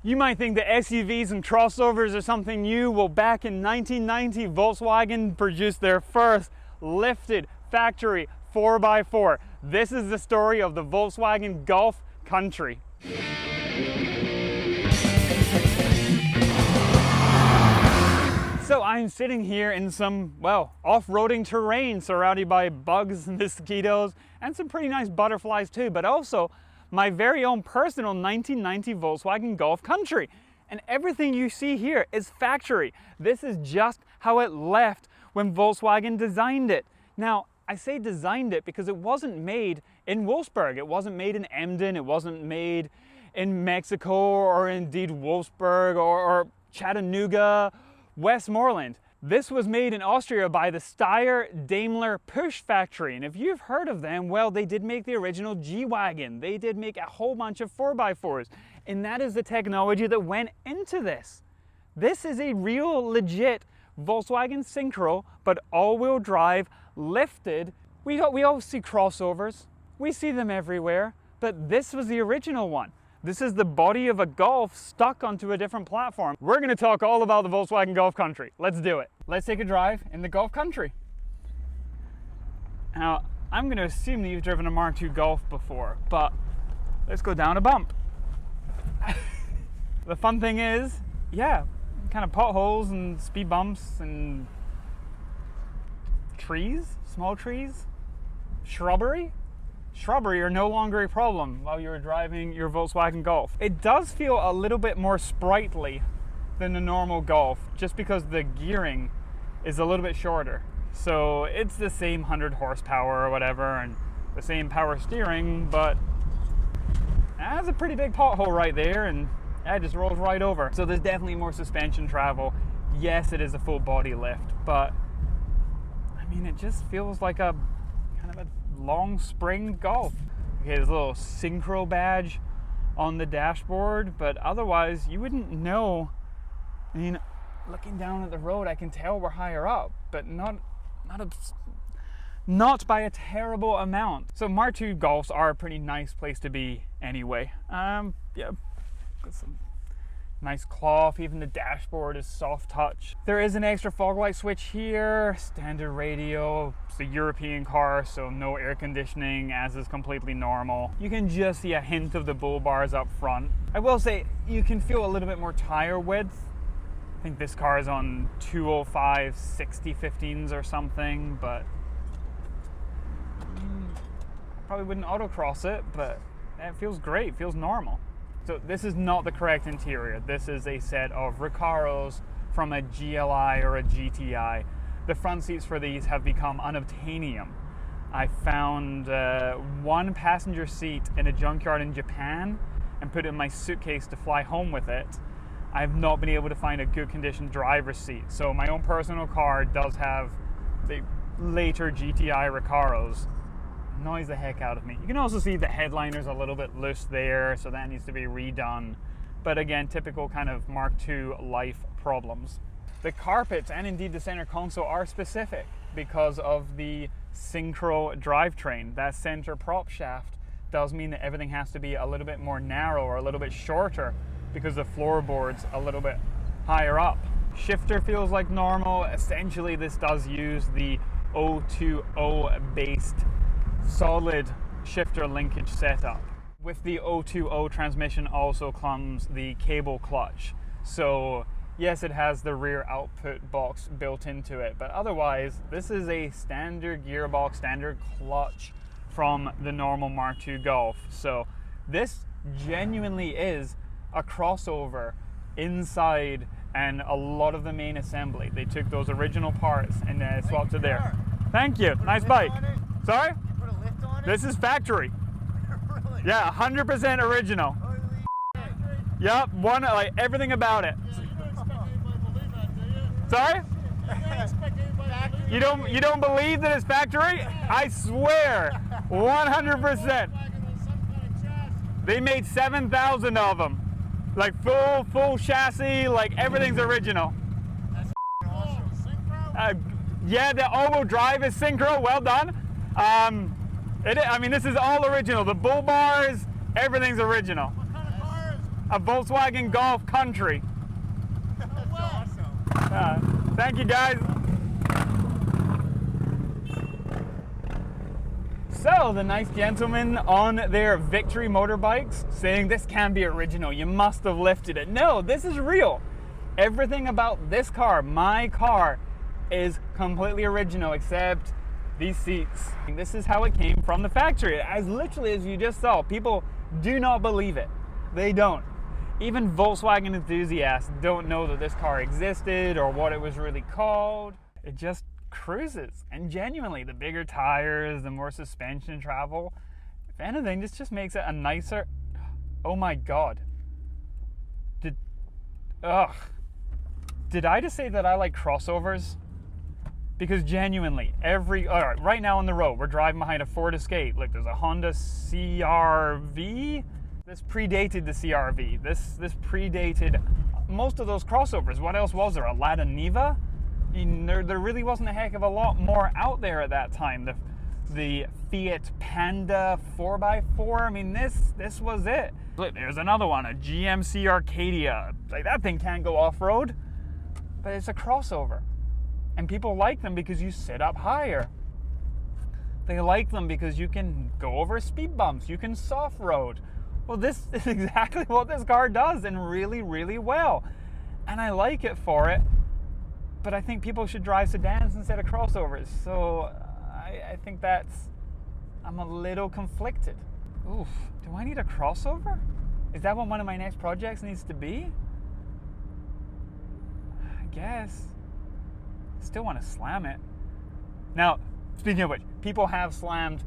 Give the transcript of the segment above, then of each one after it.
You might think that SUVs and crossovers are something new. Well, back in 1990, Volkswagen produced their first lifted factory 4x4. This is the story of the Volkswagen Golf Country. So I'm sitting here in some, well, off-roading terrain surrounded by bugs, mosquitoes, and some pretty nice butterflies too, but also my very own personal 1990 Volkswagen Golf Country. And everything you see here is factory. This is just how it left when Volkswagen designed it. Now, I say designed it because it wasn't made in Wolfsburg. It wasn't made in Emden. It wasn't made in Mexico or indeed Wolfsburg or Chattanooga, Westmoreland. This was made in Austria by the Steyr Daimler Push factory. And if you've heard of them, well, they did make the original G-Wagon. They did make a whole bunch of 4x4s. And that is the technology that went into this. This is a real legit Volkswagen Synchro, but all-wheel drive, lifted. We all see crossovers. We see them everywhere. But this was the original one. This is the body of a Golf stuck onto a different platform. We're going to talk all about the Volkswagen Golf Country. Let's do it. Let's take a drive in the Golf Country. Now, I'm going to assume that you've driven a Mark II Golf before, but let's go down a bump. The fun thing is, yeah, kind of potholes and speed bumps and trees, small trees, shrubbery. Shrubbery are no longer a problem while you're driving your Volkswagen Golf. It does feel a little bit more sprightly than the normal Golf, just because the gearing is a little bit shorter. So it's the same 100 horsepower or whatever, and the same power steering, but that's a pretty big pothole right there, and it just rolls right over. So there's definitely more suspension travel. Yes, it is a full body lift, but I mean, it just feels like a kind of a long spring Golf. Okay, there's a little Synchro badge on the dashboard, but otherwise you wouldn't know. I mean, looking down at the road, I can tell we're higher up, but not by a terrible amount. So Mark II Golfs are a pretty nice place to be anyway. Yeah, got some nice cloth, even the dashboard is soft touch. There is an extra fog light switch here, standard radio. It's a European car, so no air conditioning, as is completely normal. You can just see a hint of the bull bars up front. I will say, you can feel a little bit more tire width. I think this car is on 205 60 15s or something, but I probably wouldn't autocross it, but it feels great, it feels normal. So this is not the correct interior. This is a set of Recaros from a GLI or a GTI. The front seats for these have become unobtainium. I found one passenger seat in a junkyard in Japan and put it in my suitcase to fly home with it. I've not been able to find a good condition driver's seat. So my own personal car does have the later GTI Recaros. Annoys the heck out of me. You can also see the headliner's a little bit loose there, so that needs to be redone. But again, typical kind of Mark II life problems. The carpets and indeed the center console are specific because of the Synchro drivetrain. That center prop shaft does mean that everything has to be a little bit more narrow or a little bit shorter because the floorboard's a little bit higher up. Shifter feels like normal. Essentially, this does use the 020 based solid shifter linkage setup. With the 020 transmission also comes the cable clutch. So yes, it has the rear output box built into it, but otherwise this is a standard gearbox, standard clutch from the normal Mark II Golf. So this genuinely is a crossover inside and a lot of the main assembly. They took those original parts and swapped it there. Thank you. Nice bike. Sorry? This is factory. Really? Yeah, 100% original. Yep, like everything about it. Yeah, you don't expect anybody to believe that, do you? Sorry? You don't expect anybody to believe You don't believe that it's factory? I swear, 100%. They made 7,000 of them, like full chassis, like everything's original. That's awesome. Synchro? Yeah, the all-wheel drive is Synchro. Well done. I mean, this is all original. The bull bars, everything's original. What kind of car is a Volkswagen Golf Country. That's awesome. Thank you, guys. So the nice gentlemen on their Victory motorbikes saying this can be original, you must have lifted it. No, this is real. Everything about this car, my car, is completely original except these seats. This is how it came from the factory, as literally as you just saw. People do not believe it. They don't. Even Volkswagen enthusiasts don't know that this car existed or what it was really called. It just cruises, and genuinely the bigger tires, the more suspension travel, if anything, this just makes it a nicer. Oh my god, did I just say that I like crossovers? Because genuinely alright, right now on the road we're driving behind a Ford Escape. Look, there's a Honda CR-V. This predated the CR-V. This predated most of those crossovers. What else was there? A Lada Niva? There really wasn't a heck of a lot more out there at that time. The Fiat Panda 4x4, I mean, this was it. Look, there's another one, a GMC Arcadia. Like, that thing can't go off-road, but it's a crossover. And people like them because you sit up higher. They like them because you can go over speed bumps, you can soft road. Well, this is exactly what this car does, and really, really well. And I like it for it. But I think people should drive sedans instead of crossovers. So I think I'm a little conflicted. Oof, do I need a crossover? Is that what one of my next projects needs to be? I guess. Still want to slam it. Now, speaking of which, people have slammed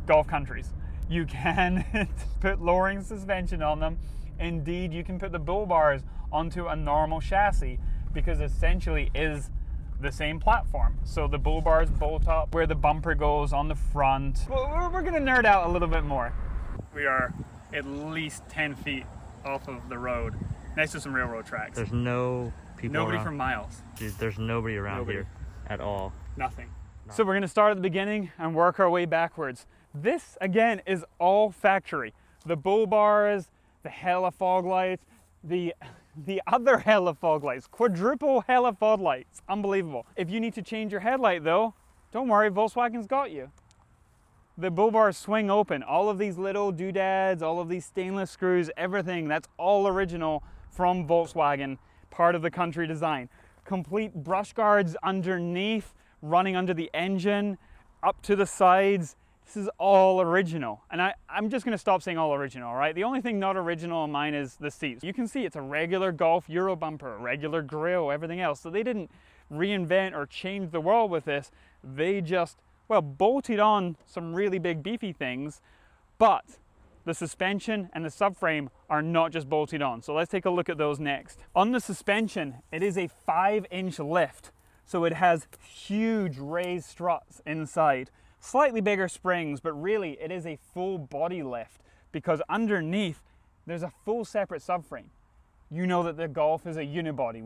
Golf Countries. You can put lowering suspension on them. Indeed, you can put the bull bars onto a normal chassis, because essentially is the same platform. So the bull bars bolt up where the bumper goes on the front. Well, we're gonna nerd out a little bit more. We are at least 10 feet off of the road, next to some railroad tracks. There's no people Nobody around. for miles. Dude, there's nobody around here at all. Nothing. So we're gonna start at the beginning and work our way backwards. This, again, is all factory. The bull bars, the hella fog lights, the other hella fog lights, quadruple hella fog lights, unbelievable. If you need to change your headlight though, don't worry, Volkswagen's got you. The bull bars swing open. All of these little doodads, all of these stainless screws, everything, that's all original from Volkswagen, part of the Country design. Complete brush guards underneath, running under the engine, up to the sides. This is all original. And I'm just gonna stop saying all original, all right? The only thing not original on mine is the seats. You can see it's a regular Golf Euro bumper, a regular grille, everything else. So they didn't reinvent or change the world with this. They just, well, bolted on some really big beefy things, but the suspension and the subframe are not just bolted on. So let's take a look at those next. On the suspension, it is a 5-inch lift. So it has huge raised struts inside. Slightly bigger springs, but really it is a full body lift, because underneath there's a full separate subframe. You know that the Golf is a unibody.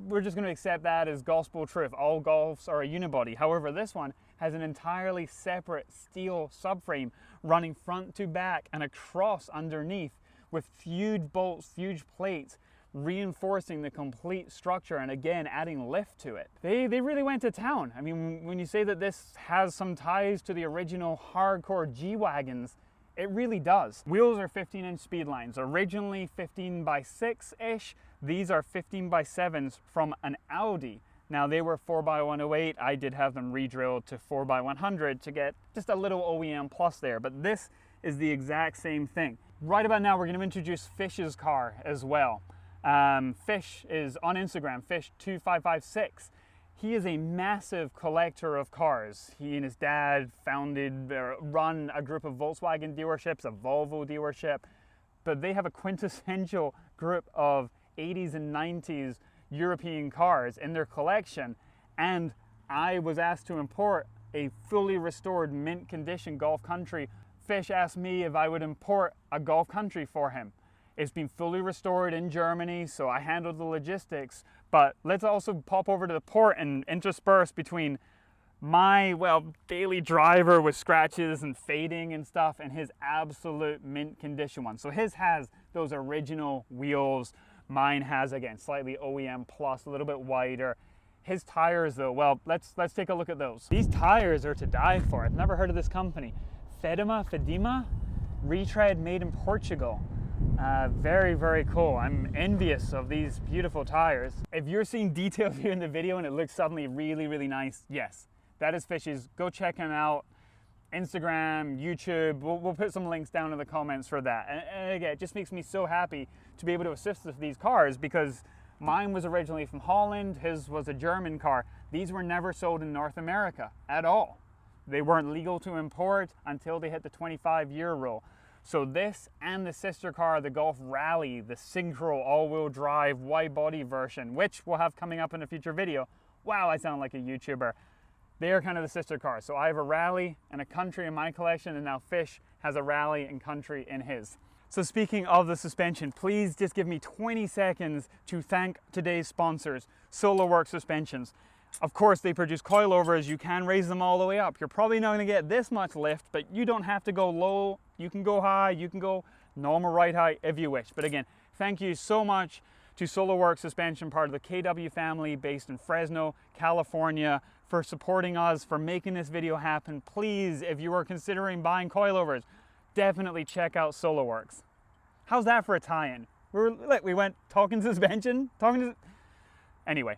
We're just going to accept that as gospel truth. All Golfs are a unibody. However, this one has an entirely separate steel subframe running front to back and across underneath, with huge bolts, huge plates, reinforcing the complete structure and again adding lift to it. They really went to town. I mean, when you say that this has some ties to the original hardcore G-Wagons, it really does. Wheels are 15-inch speed lines, originally 15x6-ish. These are 15x7s from an Audi. Now they were 4x108. I did have them re-drilled to 4x100 to get just a little OEM plus there, but this is the exact same thing. Right about now we're going to introduce Fish's car as well. Fish is on Instagram, Fish2556. He is a massive collector of cars. He and his dad run a group of Volkswagen dealerships, a Volvo dealership, but they have a quintessential group of 80s and 90s European cars in their collection. And I was asked to import a fully restored mint condition Golf Country. Fish asked me if I would import a Golf Country for him. It's been fully restored in Germany, so I handled the logistics. But let's also pop over to the port and intersperse between my, well, daily driver with scratches and fading and stuff, and his absolute mint condition one. So his has those original wheels. Mine has, again, slightly OEM plus, a little bit wider. His tires though, well, let's take a look at those. These tires are to die for. I've never heard of this company. Fedima, retread made in Portugal. Very, very cool. I'm envious of these beautiful tires. If you're seeing details here in the video and it looks suddenly really, really nice, yes, that is Fish's. Go check him out. Instagram, YouTube, we'll put some links down in the comments for that. And again, it just makes me so happy to be able to assist with these cars, because mine was originally from Holland, his was a German car. These were never sold in North America at all. They weren't legal to import until they hit the 25-year rule. So this and the sister car, the Golf Rally, the synchro all-wheel drive wide body version, which we'll have coming up in a future video. Wow, I sound like a YouTuber. They are kind of the sister cars. So I have a Rally and a Country in my collection, and now Fish has a Rally and Country in his. So speaking of the suspension, please just give me 20 seconds to thank today's sponsors, SoloWerks Suspensions. Of course, they produce coilovers. You can raise them all the way up. You're probably not going to get this much lift, but you don't have to go low. You can go high. You can go normal ride height if you wish. But again, thank you so much to SoloWerks Suspension, part of the KW family based in Fresno, California, for supporting us, for making this video happen. Please, if you are considering buying coilovers, definitely check out SoloWerks. How's that for a tie-in? We went talking suspension, anyway.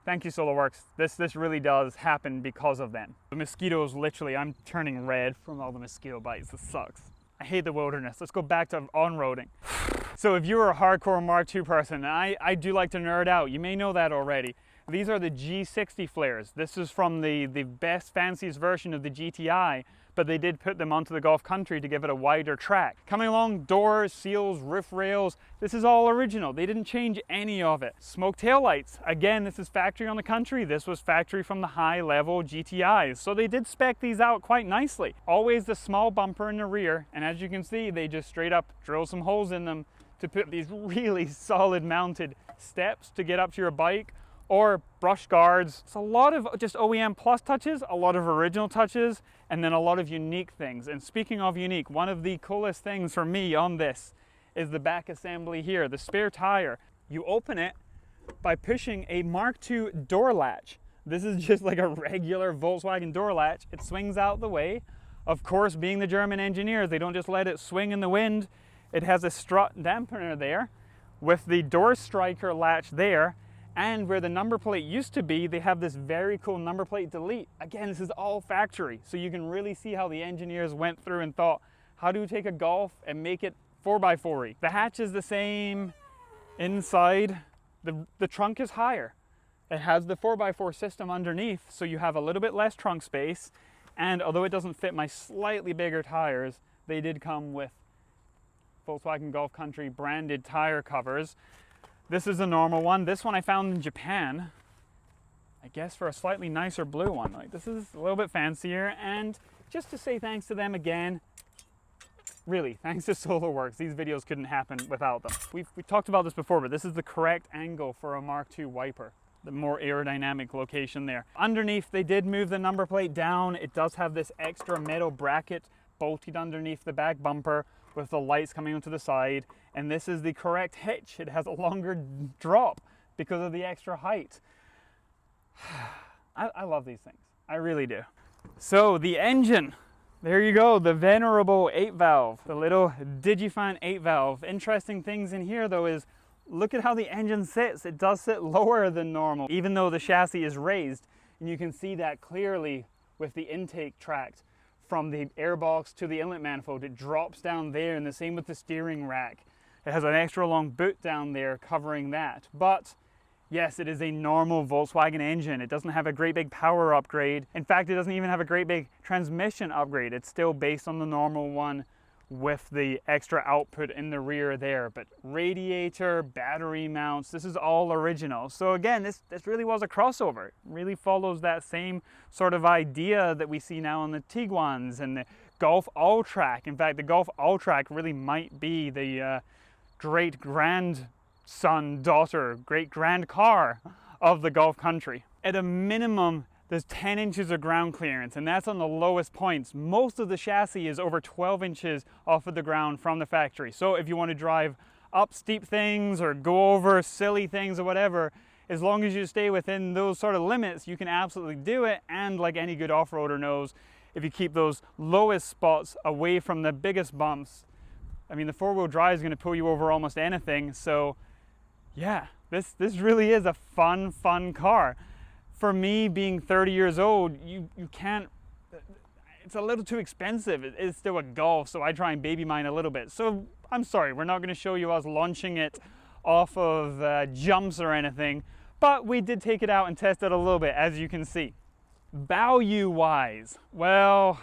Thank you, SoloWerks. This really does happen because of them. The mosquitoes, literally, I'm turning red from all the mosquito bites. This sucks. I hate the wilderness. Let's go back to on-roading. So if you're a hardcore Mark II person, I do like to nerd out. You may know that already. These are the G60 flares. This is from the best, fanciest version of the GTI, but they did put them onto the Golf Country to give it a wider track. Coming along, doors, seals, roof rails, this is all original. They didn't change any of it. Smoke taillights, again, this is factory on the Country. This was factory from the high-level GTIs. So they did spec these out quite nicely. Always the small bumper in the rear, and as you can see, they just straight up drill some holes in them to put these really solid mounted steps to get up to your bike, or brush guards. It's a lot of just OEM plus touches, a lot of original touches, and then a lot of unique things. And speaking of unique, one of the coolest things for me on this is the back assembly here, the spare tire. You open it by pushing a Mark II door latch. This is just like a regular Volkswagen door latch. It swings out the way. Of course, being the German engineers, they don't just let it swing in the wind. It has a strut dampener there with the door striker latch there. And where the number plate used to be, they have this very cool number plate delete. Again, this is all factory. So you can really see how the engineers went through and thought, how do you take a Golf and make it 4x4-y? The hatch is the same inside. The trunk is higher. It has the 4x4 system underneath, so you have a little bit less trunk space. And although it doesn't fit my slightly bigger tires, they did come with Volkswagen Golf Country branded tire covers. This is a normal one. This one I found in Japan, I guess for a slightly nicer blue one. Like, this is a little bit fancier. And just to say thanks to them again, really, thanks to SoloWerks. These videos couldn't happen without them. We've talked about this before, but this is the correct angle for a Mark II wiper. The more aerodynamic location there. Underneath, they did move the number plate down. It does have this extra metal bracket bolted underneath the back bumper with the lights coming onto the side. And this is the correct hitch. It has a longer drop because of the extra height. I love these things. I really do. So the engine, there you go, the venerable 8-valve, the little Digifan 8-valve. Interesting things in here though is, look at how the engine sits. It does sit lower than normal, even though the chassis is raised. And you can see that clearly with the intake tract. From the airbox to the inlet manifold, it drops down there, and the same with the steering rack. It has an extra long boot down there covering that. But yes, it is a normal Volkswagen engine. It doesn't have a great big power upgrade. In fact, it doesn't even have a great big transmission upgrade. It's still based on the normal one with the extra output in the rear there. But radiator, battery mounts, this is all original. So again, this really was a crossover. It really follows that same sort of idea that we see now on the Tiguans and the Golf All-Track. In fact, the Golf All-Track really might be the great-grandson, daughter, great-grand car of the Golf Country. At a minimum, there's 10 inches of ground clearance, and that's on the lowest points. Most of the chassis is over 12 inches off of the ground from the factory. So if you want to drive up steep things or go over silly things or whatever, as long as you stay within those sort of limits, you can absolutely do it. And like any good off-roader knows, if you keep those lowest spots away from the biggest bumps, I mean, the four-wheel drive is going to pull you over almost anything. So yeah, this really is a fun car. For me, being 30 years old, you can't, it's a little too expensive. It's still a Golf, so I try and baby mine a little bit. So I'm sorry, we're not going to show you us launching it off of jumps or anything, but we did take it out and test it a little bit, as you can see. Value-wise, well,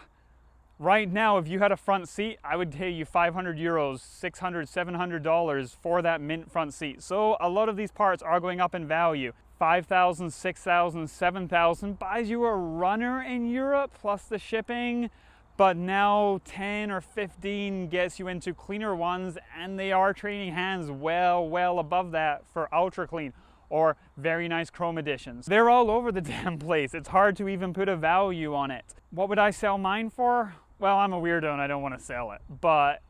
right now, if you had a front seat, I would pay you 500 euros, $600, $700 for that mint front seat. So a lot of these parts are going up in value. 5,000, 6,000, 7,000 buys you a runner in Europe plus the shipping, but now 10 or 15 gets you into cleaner ones, and they are trading hands well above that for ultra clean or very nice chrome editions. They're all over the damn place. It's hard to even put a value on it. What would I sell mine for? Well, I'm a weirdo and I don't want to sell it, but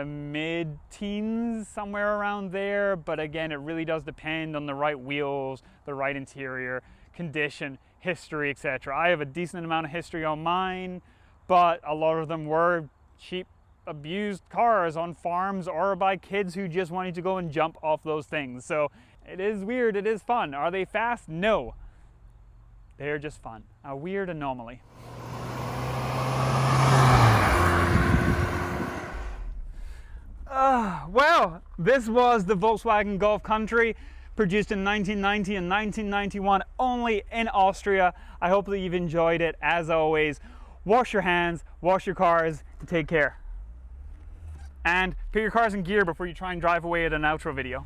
mid-teens, somewhere around there. But again, it really does depend on the right wheels, the right interior, condition, history, etc. I have a decent amount of history on mine, but a lot of them were cheap, abused cars on farms or by kids who just wanted to go and jump off those things. So it is weird, it is fun. Are they fast? No. They're just fun. A weird anomaly. Well, this was the Volkswagen Golf Country, produced in 1990 and 1991, only in Austria. I hope that you've enjoyed it. As always, wash your hands, wash your cars, and take care. And put your cars in gear before you try and drive away at an outro video.